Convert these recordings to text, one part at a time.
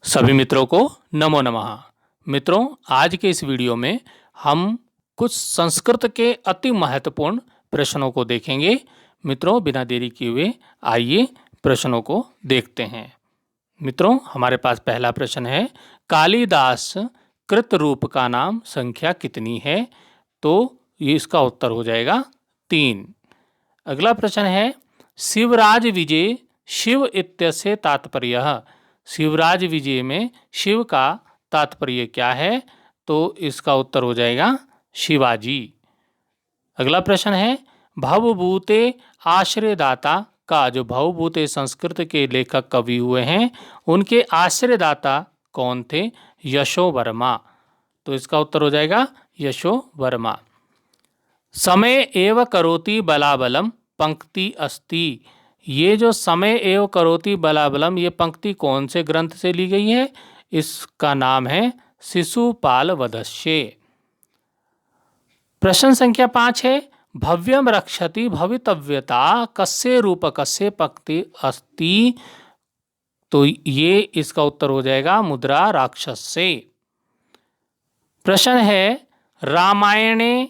सभी मित्रों को नमो नमः। मित्रों, आज के इस वीडियो में हम कुछ संस्कृत के अति महत्वपूर्ण प्रश्नों को देखेंगे। मित्रों, बिना देरी किए हुए आइए प्रश्नों को देखते हैं। मित्रों, हमारे पास पहला प्रश्न है, कालिदास कृत रूप का नाम संख्या कितनी है? तो ये इसका उत्तर हो जाएगा 3। अगला प्रश्न है, शिवराज विजय शिव इत्यस्य तात्पर्य। शिवराज विजय में शिव का तात्पर्य क्या है? तो इसका उत्तर हो जाएगा शिवाजी। अगला प्रश्न है, भवभूते आश्रयदाता का जो भवभूते संस्कृत के लेखक कवि हुए हैं, उनके आश्रयदाता कौन थे? यशो वर्मा। तो इसका उत्तर हो जाएगा यशो वर्मा। समय एव करोति बलाबलम पंक्ति अस्ति। ये जो समय एव करोति बलाबलम, ये पंक्ति कौन से ग्रंथ से ली गई है? इसका नाम है शिशुपाल वधस्य। प्रश्न संख्या 5 है, भव्यम रक्षति भवितव्यता कस्य रूपकस्य पंक्ति अस्ति। तो ये इसका उत्तर हो जाएगा मुद्रा राक्षस से। प्रश्न है, रामायणे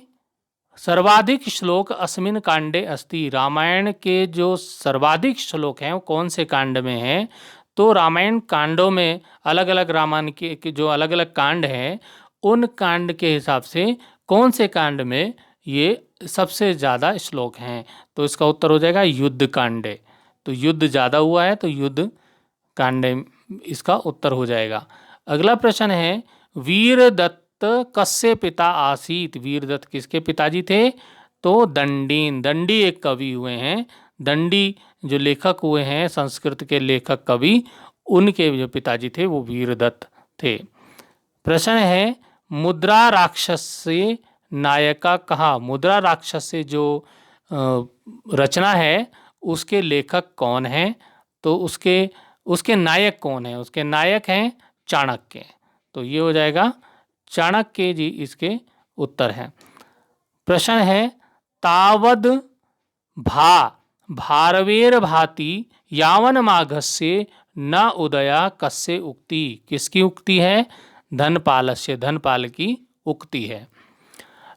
सर्वाधिक श्लोक अस्मिन कांडे अस्ति। रामायण के जो सर्वाधिक श्लोक हैं वो कौन से कांड में हैं? तो रामायण कांडों में अलग अलग रामायण के जो अलग अलग कांड हैं, उन कांड के हिसाब से कौन से कांड में ये सबसे ज़्यादा श्लोक हैं? तो इसका उत्तर हो जाएगा युद्ध कांडे। तो युद्ध ज़्यादा हुआ है तो युद्ध कांडे इसका उत्तर हो जाएगा। अगला प्रश्न है, वीरदत्त कस्य पिता आसीत। वीरदत्त किसके पिताजी थे? तो दंडीन। दंडी एक कवि हुए हैं। दंडी जो लेखक हुए हैं, संस्कृत के लेखक कवि, उनके जो पिताजी थे वो वीरदत्त थे। प्रश्न है, मुद्रा राक्षस से नायका कहा। मुद्रा राक्षस से जो रचना है उसके लेखक कौन हैं? तो उसके नायक कौन है? उसके नायक हैं चाणक्य। तो ये हो जाएगा चाणक्य जी इसके उत्तर हैं। प्रश्न है, तावद भारवेर भाति यावन माघस्य न उदया कस्य उक्ति। किसकी उक्ति है? धनपालस्य, धनपाल की उक्ति है।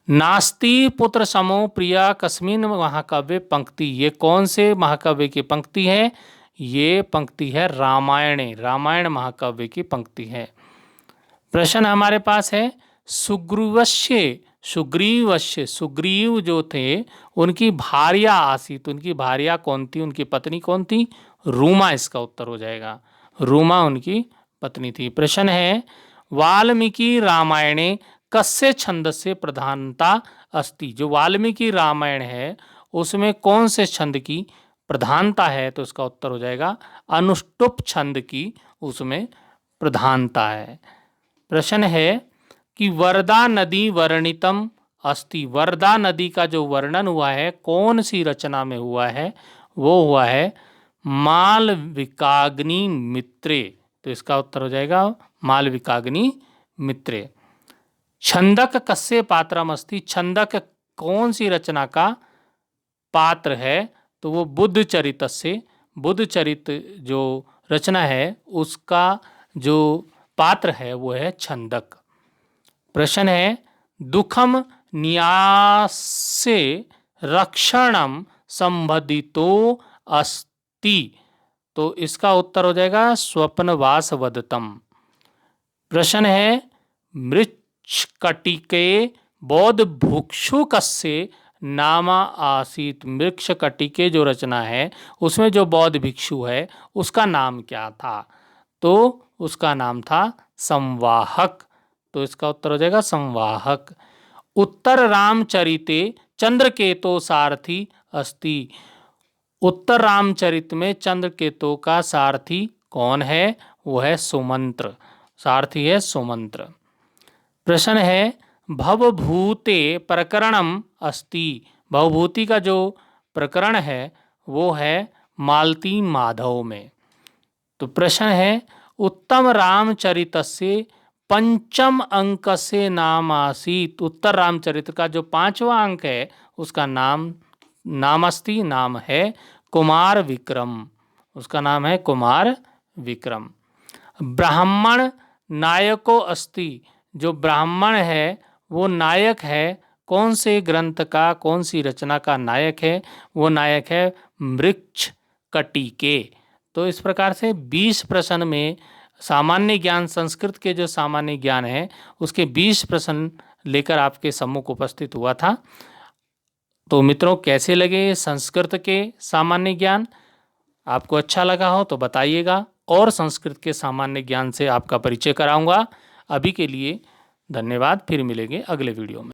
नास्ति पुत्र समो प्रिया कस्मिन महाकाव्य पंक्ति। ये कौन से महाकाव्य की पंक्ति है? ये पंक्ति है रामायणे, रामायण महाकाव्य की पंक्ति है। प्रश्न हमारे पास है, सुग्रीव जो थे उनकी भार्या आसीत। उनकी भार्या कौन थी? उनकी पत्नी कौन थी? रूमा। इसका उत्तर हो जाएगा रूमा उनकी पत्नी थी। प्रश्न है, वाल्मीकि रामायणे कस्य छंदस्य प्रधानता अस्ति। जो वाल्मीकि रामायण है उसमें कौन से छंद की प्रधानता है? तो इसका उत्तर हो जाएगा अनुष्टुप छंद की उसमें प्रधानता है। प्रश्न है कि वर्धा नदी वर्णितम अस्ति। वर्धा नदी का जो वर्णन हुआ है कौन सी रचना में हुआ है? वो हुआ है मालविकाग्नि मित्रे। तो इसका उत्तर हो जाएगा मालविकाग्नि मित्रे। छंदक कस्य पात्रम अस्ति। छंदक कौन सी रचना का पात्र है? तो वो बुद्ध चरित से, बुद्ध चरित जो रचना है उसका जो पात्र है वो है छंदक। प्रश्न है, दुखम न्यासे रक्षणम संबंधितो अस्ति। तो इसका उत्तर हो जाएगा स्वप्नवास वदतम। प्रश्न है, मृच्छकटिके बौद्ध भिक्षुकस्य नामा आसीत। मृच्छकटिके जो रचना है उसमें जो बौद्ध भिक्षु है उसका नाम क्या था? तो उसका नाम था संवाहक। तो इसका उत्तर हो जाएगा संवाहक। उत्तर रामचरिते चंद्रकेतो सारथी अस्ति। उत्तर रामचरित में चंद्रकेतो का सारथी कौन है? वो है सुमंत्र। सारथी है सुमंत्र। प्रश्न है, भवभूते प्रकरणम अस्ति। भवभूति का जो प्रकरण है वो है मालती माधव में। तो प्रश्न है, उत्तम रामचरितस्य पंचम अंक से नाम आसीत। उत्तर रामचरित का जो 5वां अंक है उसका नामस्ति, नाम है कुमार विक्रम। उसका नाम है कुमार विक्रम। ब्राह्मण नायको अस्ति, जो ब्राह्मण है वो नायक है। कौन से ग्रंथ का, कौन सी रचना का नायक है? वो नायक है मृक्ष कटिके। तो इस प्रकार से 20 प्रश्न में सामान्य ज्ञान, संस्कृत के जो सामान्य ज्ञान है उसके 20 प्रश्न लेकर आपके सम्मुख उपस्थित हुआ था। तो मित्रों, कैसे लगे संस्कृत के सामान्य ज्ञान? आपको अच्छा लगा हो तो बताइएगा, और संस्कृत के सामान्य ज्ञान से आपका परिचय कराऊंगा। अभी के लिए धन्यवाद, फिर मिलेंगे अगले वीडियो में।